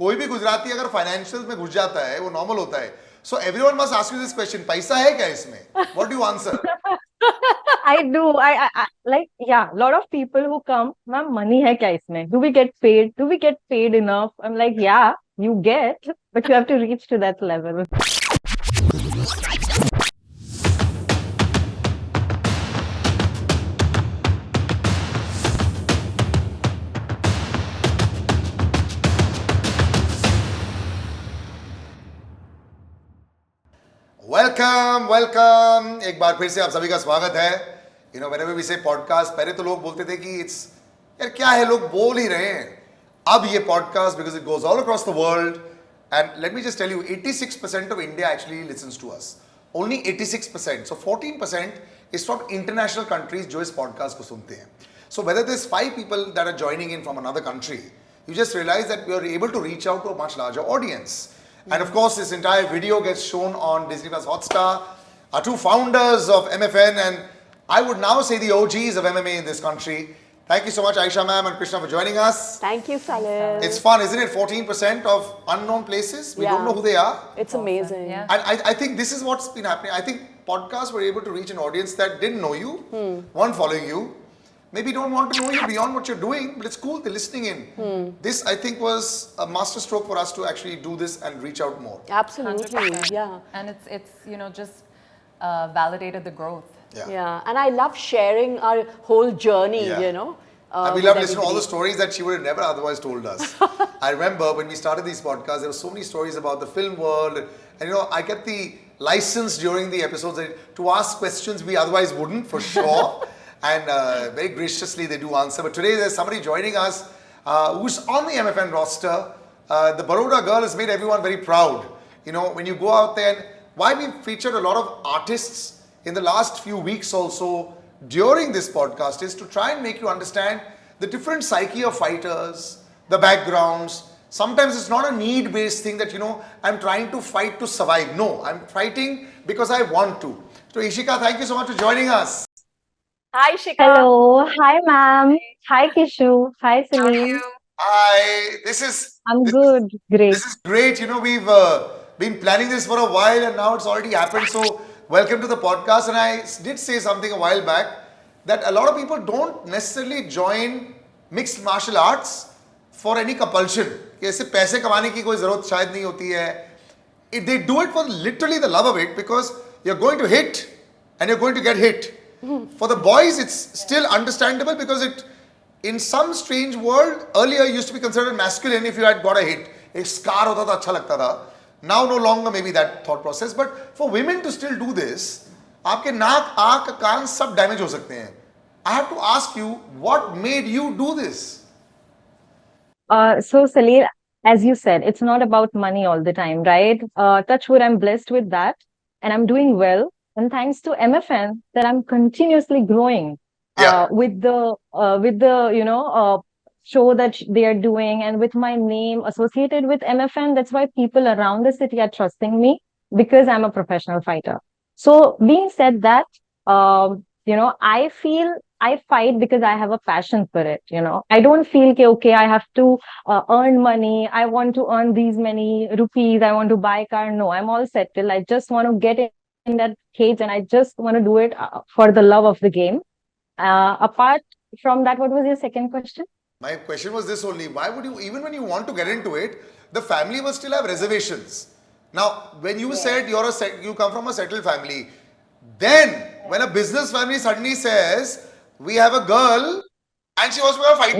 कोई भी गुजराती अगर फाइनेंशियल में घुस जाता है वो नॉर्मल होता है. So everyone must ask you this question. पैसा है क्या इसमें? What do you answer? I do. I like, yeah, a lot of people who come, ma'am, money hai kya isme? Do we get paid? Do we get paid enough? I'm like, yeah, you get, but you have to reach to that level. Welcome welcome एक बार फिर से आप सभी का स्वागत है. whenever we say podcast, पहले तो लोग बोलते थे कि इट्स यार क्या है, लोग बोल ही रहे हैं. अब ये podcast, because it goes all across the world, and let me just tell you, 86% of India actually listens to us. Only 86%. So 14% is from international countries जो इस podcast को सुनते हैं. So whether there's 5 people that are joining in from another country, you just realize that we are able to reach out to a much larger audience. And of course, this entire video gets shown on Disney Plus Hotstar. Our two founders of MFN, and I would now say the OGs of MMA in this country. Thank you so much, Ayesha ma'am and Krishna, for joining us. Thank you, Salil. It's fun, isn't it? 14% of unknown places. We don't know who they are. It's amazing. Yeah. And I think this is what's been happening. I think podcasts were able to reach an audience that didn't know you, weren't following you, maybe don't want to know you beyond what you're doing, but it's cool, they're listening in. This, I think, was a master stroke for us to actually do this and reach out more. Absolutely. 100%. Yeah. And it's just validated the growth. Yeah. And I love sharing our whole journey, And we love listening to all the stories that she would have never otherwise told us. I remember when we started these podcasts, there were so many stories about the film world. And I get the license during the episodes to ask questions we otherwise wouldn't, for sure. And very graciously they do answer. But today there's somebody joining us who's on the MFN roster. The Baroda girl has made everyone very proud. When you go out there, and why we featured a lot of artists in the last few weeks also during this podcast is to try and make you understand the different psyche of fighters, the backgrounds. Sometimes it's not a need-based thing that, I'm trying to fight to survive. No, I'm fighting because I want to. So Ishika, thank you so much for joining us. Hi, Shika. Hello. Hi, ma'am. Hi, Kishu. Hi, Salil. Hi. I'm good. Great. This is great. We've been planning this for a while and now it's already happened. So welcome to the podcast. And I did say something a while back that a lot of people don't necessarily join mixed martial arts for any compulsion. कि ऐसे पैसे कमाने की कोई जरूरत शायद नहीं होती है. They do it for literally the love of it because you're going to hit and you're going to get hit. For the boys, it's still understandable because it, in some strange world, earlier used to be considered masculine if you had got a hit. एक scar होता था, अच्छा लगता था. Now no longer maybe that thought process. But for women to still do this, आपके नाक, आँख, कान सब damage हो सकते हैं. I have to ask you, what made you do this? So, Salil, as you said, it's not about money all the time, right? Touch wood, I'm blessed with that and I'm doing well. And thanks to MFN that I'm continuously growing with the show that they are doing, and with my name associated with MFN. That's why people around the city are trusting me because I'm a professional fighter. So being said that, I feel I fight because I have a passion for it. I don't feel okay, I have to earn money. I want to earn these many rupees. I want to buy a car. No, I'm all settled. I just want to get in that cage and I just want to do it for the love of the game. Apart from that, what was your second question? My question was this only. Why would you, even when you want to get into it, the family will still have reservations. Now, when you said you come from a settled family, then when a business family suddenly says, we have a girl and she wants to be a fighter.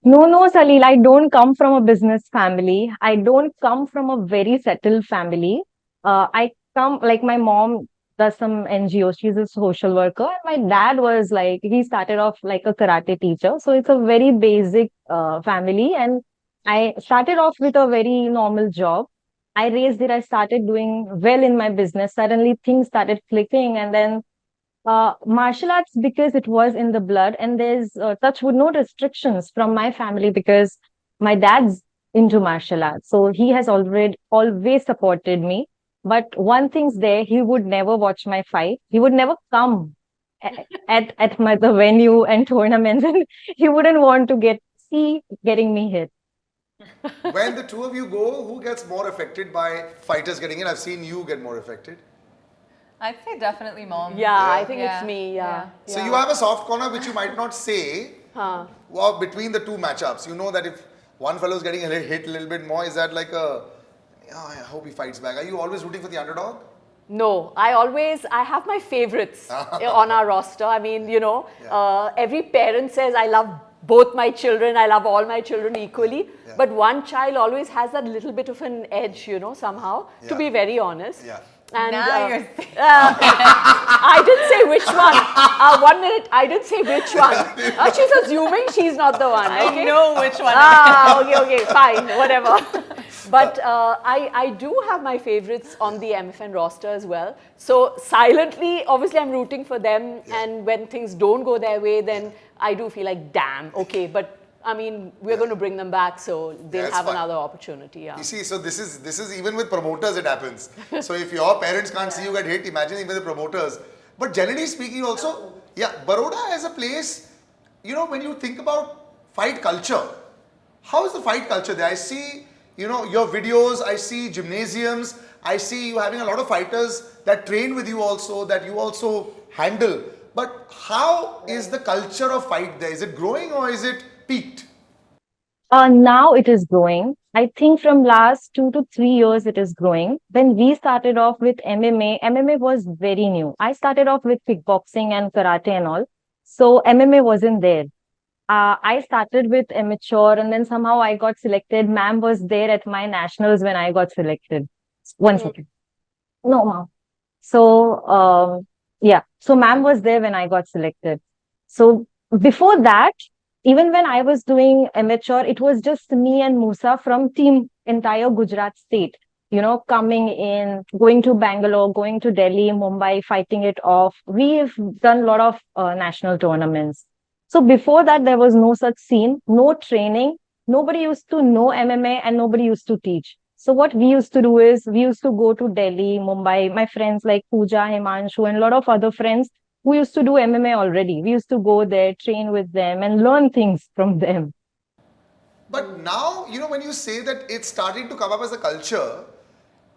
No, Salil, I don't come from a business family. I don't come from a very settled family. I come, like, my mom does some NGO. She's a social worker. And my dad was he started off like a karate teacher. So it's a very basic family. And I started off with a very normal job. I raised it. I started doing well in my business. Suddenly things started clicking. And then martial arts, because it was in the blood. And there's touch wood, no restrictions from my family because my dad's into martial arts. So he has always supported me. But one thing's there, he would never watch my fight. He would never come at the venue and tournaments, and he wouldn't want to getting me hit. When the two of you go, who gets more affected by fighters getting in? I've seen you get more affected. I'd say definitely mom. Yeah, I think Yeah. it's me. Yeah. So you have a soft corner which you might not say Huh. well, between the two matchups. You know that if one fellow is getting hit a little bit more, is that like a, I hope he fights back. Are you always rooting for the underdog? No, I have my favorites on our roster. I mean, every parent says, I love both my children, I love all my children equally. Yeah. But one child always has that little bit of an edge, somehow, to Yeah. be very honest. Yeah. And Now you're I didn't say which one. 1 minute, I didn't say which one. She's assuming she's not the one. I Okay? know which one. Okay, fine, whatever. But I do have my favorites on the MFN roster as well. So silently, obviously, I'm rooting for them. Yeah. And when things don't go their way, then I do feel like, damn, okay. But I mean, we're going to bring them back, so they'll it's have fine. another opportunity. Yeah. You see, so this is even with promoters it happens. So if your parents can't see you get hit, imagine even the promoters. But generally speaking also, yeah, Baroda as a place, when you think about fight culture, how is the fight culture there? I see, your videos, I see gymnasiums, I see you having a lot of fighters that train with you also, that you also handle. But how is the culture of fight there? Is it growing or is it peaked? Now it is growing. I think from last 2 to 3 years it is growing. When we started off with MMA was very new. I started off with kickboxing and karate and all. So MMA wasn't there. I started with amateur and then somehow I got selected. Ma'am was there at my nationals when I got selected. One second. No, ma'am. So, yeah. So ma'am was there when I got selected. So before that, even when I was doing amateur, it was just me and Musa from team entire Gujarat state, coming in, going to Bangalore, going to Delhi, Mumbai, fighting it off. We've done a lot of national tournaments. So before that, there was no such scene, no training. Nobody used to know MMA and nobody used to teach. So what we used to do is we used to go to Delhi, Mumbai, my friends like Pooja, Himanshu, and a lot of other friends who used to do MMA already. We used to go there, train with them, and learn things from them. But now, when you say that it's starting to come up as a culture,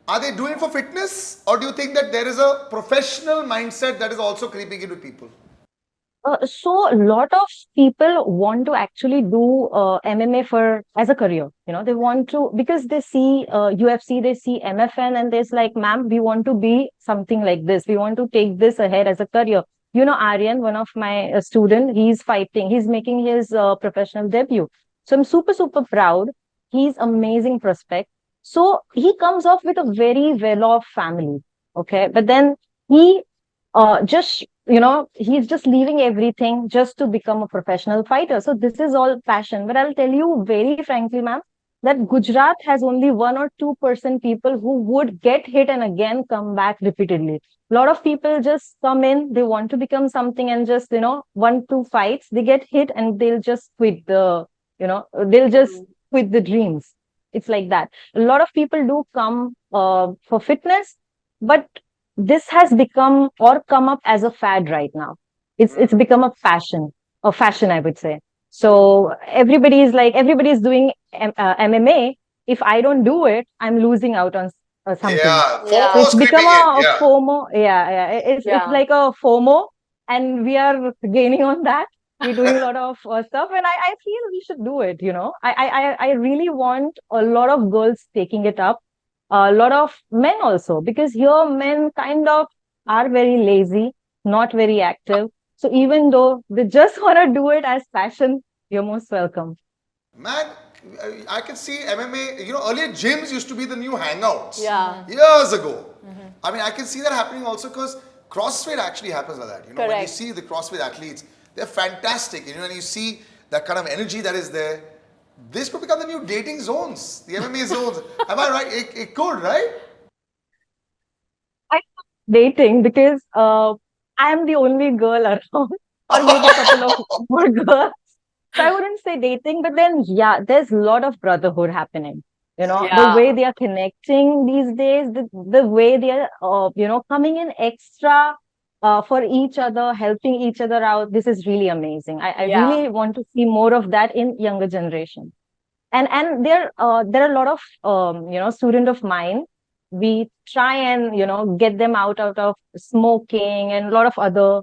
are they doing it for fitness or do you think that there is a professional mindset that is also creeping into people? So a lot of people want to actually do MMA as a career. They want to because they see UFC, they see MFN, and they're like, "Ma'am, we want to be something like this. We want to take this ahead as a career." Aryan, one of my student, he's fighting. He's making his professional debut. So I'm super super proud. He's amazing prospect. So he comes off with a very well-off family. Okay, but then he just he's just leaving everything just to become a professional fighter. So this is all passion. But I'll tell you very frankly, ma'am, that Gujarat has only 1 or 2% people who would get hit and again come back repeatedly. A lot of people just come in, they want to become something and just 1, 2 fights, they get hit and they'll just quit they'll just quit the dreams. It's like that. A lot of people do come for fitness, but this has become or come up as a fad right now. It's become a fashion, I would say. So everybody's doing MMA. If I don't do it, I'm losing out on something. Yeah, Yeah. So FOMO it's is creeping become in. a Yeah. FOMO. Yeah. It's like a FOMO, and we are gaining on that. We're doing a lot of stuff, and I feel we should do it. I really want a lot of girls taking it up, a lot of men also, because here men kind of are very lazy, not very active. So even though they just want to do it as passion, you're most welcome. Man, I can see MMA, earlier gyms used to be the new hangouts. Yeah. Years ago. I mean, I can see that happening also because CrossFit actually happens like that. When you Correct. see the CrossFit athletes, they're fantastic. And you see that kind of energy that is there. This could become the new dating zones, the MMA zones. Am I right? It could, right? I dating because I'm the only girl around, or maybe a couple of more girls. So I wouldn't say dating, but then yeah, there's a lot of brotherhood happening. The Yeah. way they are connecting these days, the way they are, coming in extra for each other, helping each other out. This is really amazing. I Yeah. really want to see more of that in younger generation. And there are a lot of student of mine. We try and get them out of smoking and a lot of other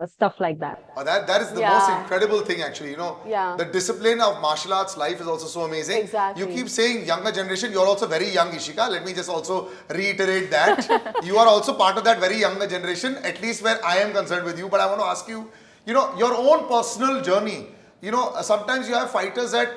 stuff like that. That is the Yeah. most incredible thing actually, Yeah. The discipline of martial arts life is also so amazing. Exactly. You keep saying younger generation, you're also very young, Ishika. Let me just also reiterate that. You are also part of that very younger generation, at least where I am concerned with you. But I want to ask you, your own personal journey. Sometimes you have fighters that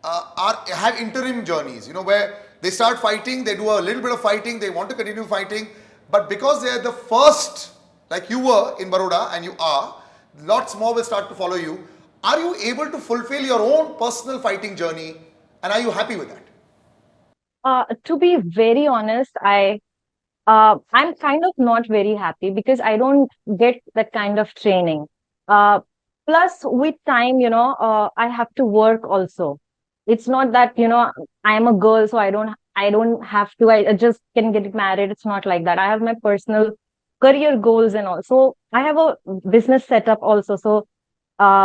have interim journeys, where they start fighting, they do a little bit of fighting, they want to continue fighting, but because they are the first, like you were in Baroda and you are, lots more will start to follow you. Are you able to fulfill your own personal fighting journey, and are you happy with that? To be very honest, I'm kind of not very happy because I don't get that kind of training. Plus, with time, I have to work also. It's not that I am a girl, so I don't have to. I just can get married. It's not like that. I have my personal career goals and all. So I have a business setup also. So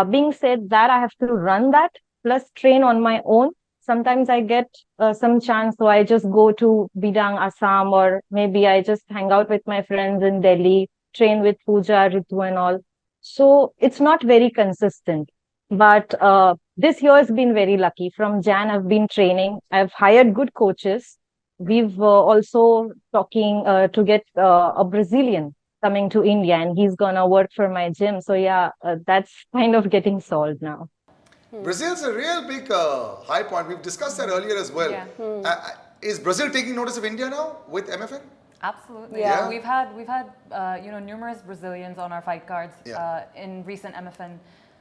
being said that, I have to run that plus train on my own. Sometimes I get some chance, so I just go to Bidang, Assam, or maybe I just hang out with my friends in Delhi, train with Pooja, Ritu, and all. So it's not very consistent. But this year has been very lucky. From Jan, I've been training. I've hired good coaches. We've also talking to get a Brazilian coming to India, and he's gonna work for my gym. So yeah, that's kind of getting solved now. Brazil's a real big high point. We've discussed that earlier as well. Yeah. Is Brazil taking notice of India now with MFN? Absolutely. Yeah. We've had numerous Brazilians on our fight cards Yeah. in recent MFN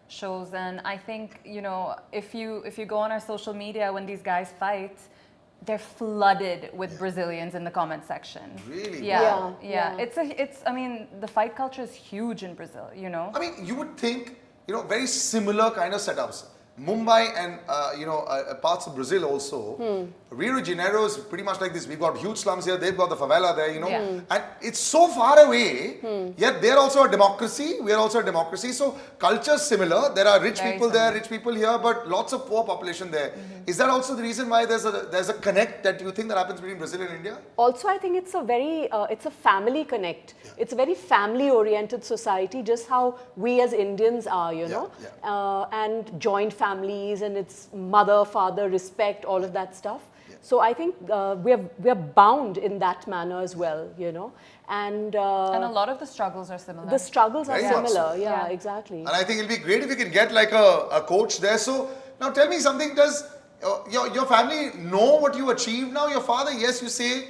shows, and I think if you go on our social media when these guys fight, they're flooded with Brazilians in the comment section. Really? Yeah. Yeah. It's I mean, the fight culture is huge in Brazil. I mean, you would think, very similar kind of setups. Mumbai and parts of Brazil also. Rio de Janeiro is pretty much like this. We've got huge slums here. They've got the favela there. Yeah. And it's so far away. Yet they're also a democracy. We are also a democracy. So culture's similar. There are rich Very people there, similar. rich people here, but lots of poor population there. Is that also the reason why there's a connect that you think that happens between Brazil and India? Also, I think it's a very, it's a family connect. It's a very family-oriented society, just how we as Indians are, and joint families, and it's mother, father, respect, all of that stuff. So I think we're bound in that manner as well, and And a lot of the struggles are similar. the struggles are Very much so. similar. Yeah, Yeah. exactly. And I think it'll be great if we can get like a coach there. So now tell me something, does your family know what you achieved now? Your father, yes, you say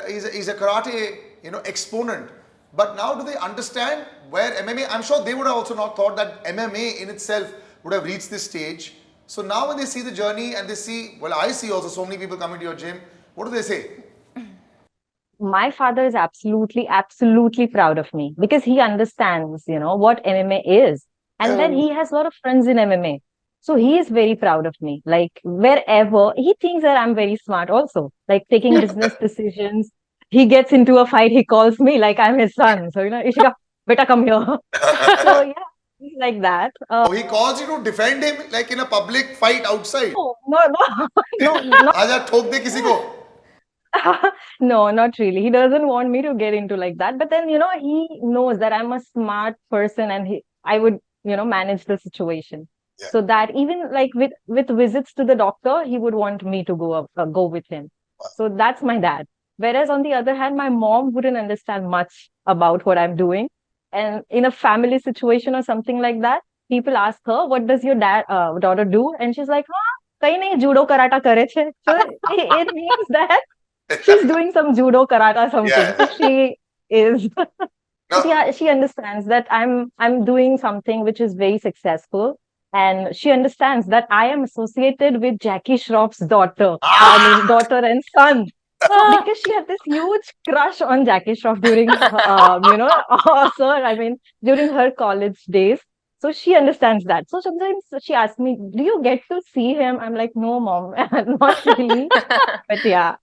he's a karate exponent. But now do they understand where MMA, I'm sure they would have also not thought that MMA in itself would have reached this stage. So now when they see the journey and they see, well, I see also so many people coming to your gym, what do they say? My father is absolutely proud of me because he understands, what MMA is. And then he has a lot of friends in MMA. So he is very proud of me. Like wherever, he thinks that I'm very smart also, like taking business decisions. He gets into a fight, he calls me like I'm his son. So, Ishika, beta, come here. So yeah, he's like that. Oh, he calls you to defend him like in a public fight outside. No, Aja thok de kisi ko. no, not really. He doesn't want me to get into like that. But then, he knows that I'm a smart person and I would, manage the situation. Yeah. So that even like with visits to the doctor, he would want me to go with him. So that's my dad. Whereas on the other hand, my mom wouldn't understand much about what I'm doing. And in a family situation or something like that, people ask her, what does your daughter do? And she's like, kahi nahi, judo karata kare che. So it means that she's doing some judo karata something. Yeah. So she is. No. Yeah, she understands that I'm doing something which is very successful. And she understands that I am associated with Jackie Shroff's daughter. I mean, daughter and son. So because she had this huge crush on Jackie Shroff during, during her college days. So she understands that. So sometimes she asks me, do you get to see him? I'm like, no, mom, not really. But yeah.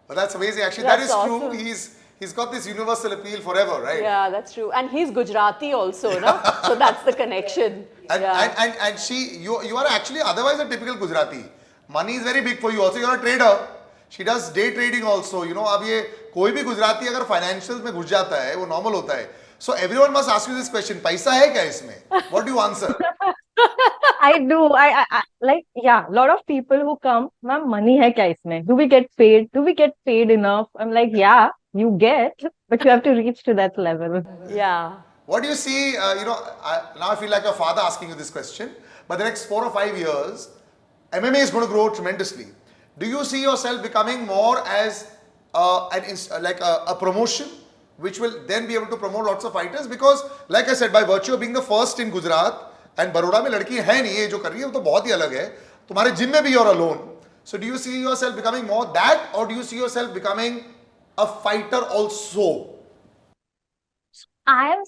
But that's amazing. Actually, That's that is true. awesome. He's got this universal appeal forever, right? Yeah, that's true. And he's Gujarati also, no? So that's the connection. And, Yeah. and she, you are actually otherwise a typical Gujarati. money is very big for you also. You're a trader. She does day trading also. You know, अब ये कोई भी गुजराती अगर financials में घुस जाता है, वो normal होता है. So everyone must ask you this question. पैसा है क्या इसमें? What do you answer? I do. I like, yeah, a lot of people who come, ma'am, money hai kya isme? Do we get paid? Do we get paid enough? I'm like, yeah, you get, but you have to reach to that level. Yeah. What do you see, now I feel like a father asking you this question, but the next 4 or 5 years, MMA is going to grow tremendously. Do you see yourself becoming more as a promotion, which will then be able to promote lots of fighters? Because, like I said, by virtue of being the first in Gujarat, and Baroda में लड़की है नहीं, ये जो कर रही है वो तो बहुत ही अलग है. तुम्हारे जिम में भी you're alone. So do you see yourself becoming more that, or do you see yourself becoming a fighter also? I am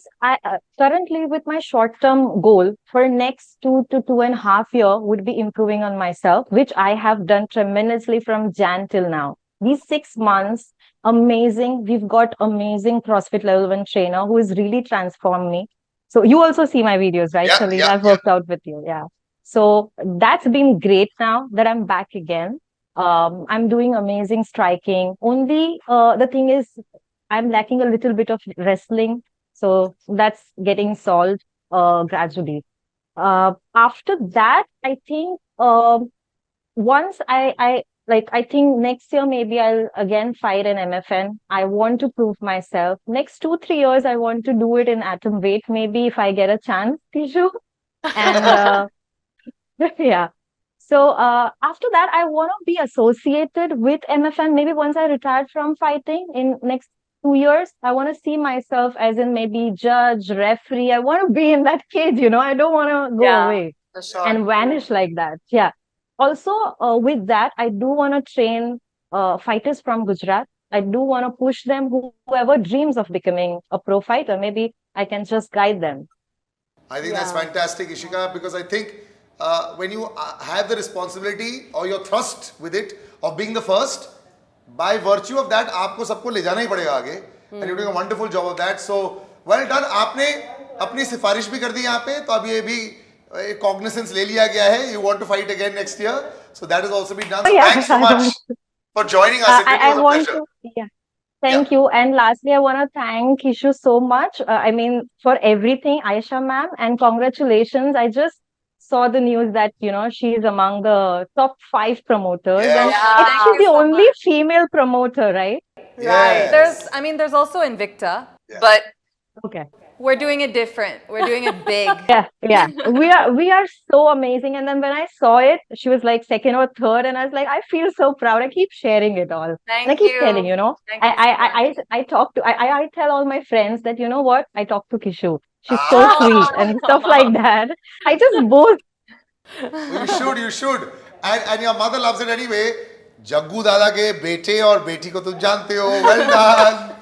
currently with my short-term goal for next 2 to 2.5 years would be improving on myself, which I have done tremendously from Jan till now. These 6 months, amazing. We've got amazing CrossFit level 1 trainer who has really transformed me. So you also see my videos, right, Salil? I've worked out with you. Yeah. So that's been great now that I'm back again. I'm doing amazing striking. Only the thing is I'm lacking a little bit of wrestling. So that's getting solved gradually. After that, I think once I think next year maybe I'll again fight in MFN. I want to prove myself. Next 2-3 years, I want to do it in atom weight. Maybe if I get a chance, Tishu. And yeah. So after that, I want to be associated with MFN. Maybe once I retire from fighting in next 2 years, I want to see myself as in maybe judge, referee. I want to be in that cage, you know. I don't want to go away For sure. and vanish like that. Yeah. Also, with that, I do want to train fighters from Gujarat. I do want to push them, whoever dreams of becoming a pro fighter. Maybe I can just guide them. I think that's fantastic, Ishika, because I think when you have the responsibility or your thrust with it of being the first, by virtue of that, आपको सबको ले जाना ही पड़ेगा आगे. And you're doing a wonderful job of that. So, well done. आपने अपनी सिफारिश भी कर दी यहाँ पे, तो अब ये भी cognizance ले लिया गया है. You want to fight again next year, so that has also been done. So thanks so much for joining us. I want to, yeah. Thank you. And lastly, I want to thank Ishu so much. I mean, for everything, Ayesha ma'am, and congratulations. I just saw the news that, you know, she is among the top 5 promoters. Yeah. And Yeah, it's thank the you so only much. female promoter, right? Yes. There's also Invicta, Yeah. but Okay. we're doing it different. We're doing it big. Yeah. We are so amazing. And then when I saw it, she was like 2nd or 3rd, and I was like, I feel so proud. I keep sharing it all. Thank and I keep you. telling, you know, Thank you so I talk to I tell all my friends that, you know what, I talk to Kishu. She's so sweet and stuff like that. I just boast. Well, you should. And your mother loves it anyway. Jaggu Dada ke bete और बेटी को तुम जानते हो. Well done.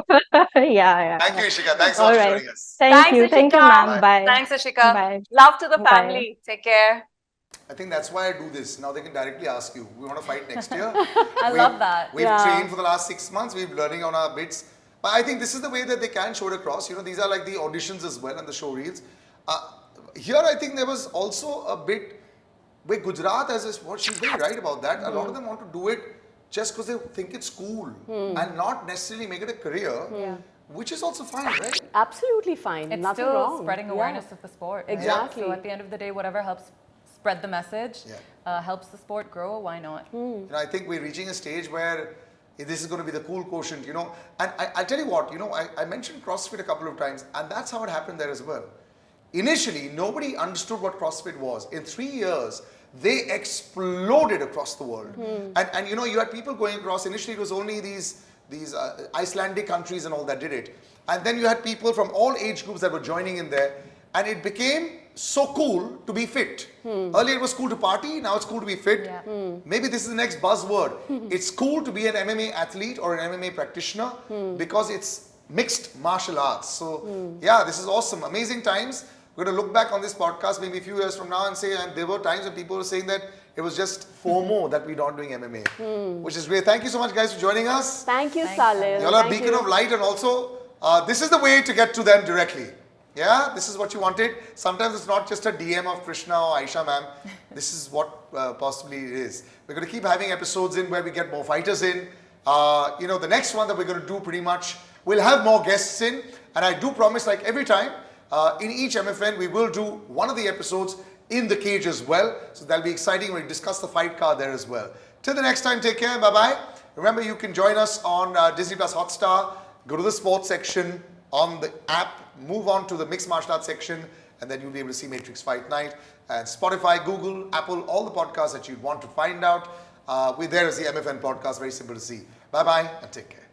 Yeah. Thank you, Ishika. Thanks so All much for right. joining us. Thank you, Ishika. ma'am. Bye. Thanks, Ashika. Bye. Love to the Bye. family. Take care. I think that's why I do this. Now they can directly ask you. We want to fight next year. I love that. We've Yeah. trained for the last 6 months. We've learning on our bits. But I think this is the way that they can show it across. You know, these are like the auditions as well and the show reels. Here, I think there was also a bit where Gujarat has this. What she's very right about that. A lot of them want to do it just because they think it's cool and not necessarily make it a career. Which is also fine, right? Absolutely fine. It's Nothing still wrong. spreading awareness of the sport. right? Exactly. So at the end of the day, whatever helps spread the message, helps the sport grow, why not? You know, I think we're reaching a stage where this is going to be the cool quotient, you know. And I'll tell you what, you know, I mentioned CrossFit a couple of times, and that's how it happened there as well. Initially, nobody understood what CrossFit was. In 3 years, they exploded across the world. And you know, you had people going across. Initially, it was only these Icelandic countries and all that did it. And then you had people from all age groups that were joining in there. And it became so cool to be fit. Earlier it was cool to party, now it's cool to be fit. Yeah. Maybe this is the next buzzword. It's cool to be an MMA athlete or an MMA practitioner because it's mixed martial arts. So yeah, this is awesome. Amazing times. We're going to look back on this podcast maybe a few years from now and say, and there were times when people were saying that it was just FOMO that we're not doing MMA, which is great. Thank you so much, guys, for joining us. Thank you, Thanks, Salil. You're a Thank beacon you. of light, and also this is the way to get to them directly. Yeah, this is what you wanted. Sometimes it's not just a DM of Krishna or Ayesha ma'am. This is what possibly it is. We're going to keep having episodes in where we get more fighters in. The next one that we're going to do pretty much, we'll have more guests in. And I do promise, like every time, in each MFN, we will do one of the episodes in the cage as well. So that'll be exciting. We'll discuss the fight card there as well. Till the next time, take care. Bye-bye. Remember, you can join us on Disney Plus Hotstar. Go to the sports section on the app. Move on to the mixed martial arts section, and then you'll be able to see Matrix Fight Night. And Spotify, Google, Apple, all the podcasts that you'd want to find out. We're there as the MFN podcast. Very simple to see. Bye-bye and take care.